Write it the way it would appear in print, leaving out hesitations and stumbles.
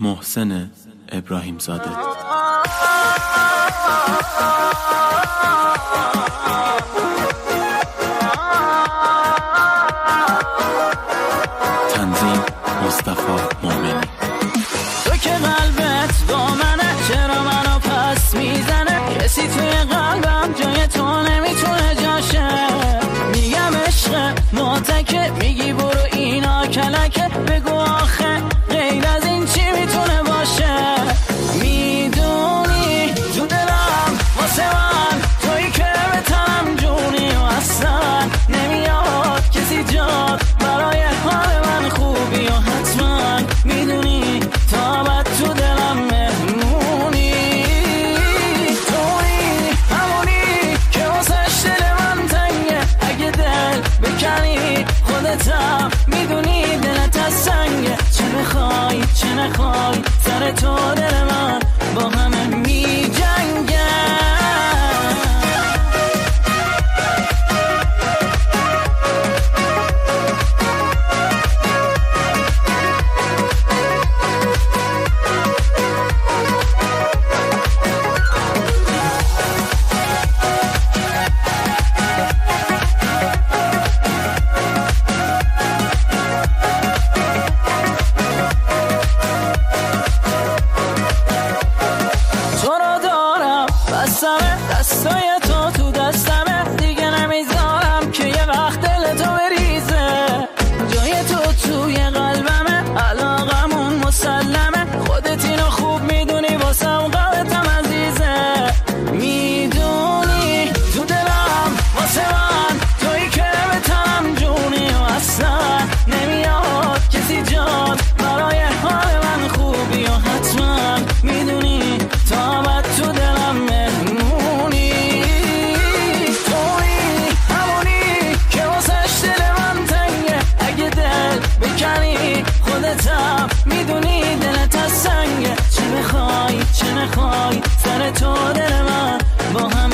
محسن ابراهیم زاده. تنظیم مصطفی مومنی. تو که قلبت با منه، چرا منو پس میزنه؟ کسی توی قلبم جای تو نمیتونه جاشه. میگم عشق معتکه، میگی برو اینا کلکه. بگو آخه غیر از این چی میتونه باشه؟ میدونی تو دلم واسه من تویی که به تنم جونی و اصلا نمیاد کسی جاد برای حال من خوبی و حتما میدونی تا بعد تو دلم مهمونی. تویی همونی که واسش دل من تنگه، اگه دل بکنی خودتم میدونی دلت از سنگه. چه بخوای چه نخوای سر تو دل من با همه می جنگه. دستای تو تو دستمه، دیگه نمیذارم که یه وقت دل تو بریزه. جای تو توی قلبمه، علاقمون مسلمه. خودت اینو خوب میدونی واسم قلبتم عزیزه. میدونی تو دلم واسه من تویی که به تنم جونی و اصلا نمیاد کسی جاد برای حال من خوبی و حتما میدونی تا بعد تو دلم مهمونی. تویی همونی که واسش دل من تنگه، اگه دل بکنی خودتم میدونی دلت از سنگه. چه بخوای چه نخوای سر تو دل من با هم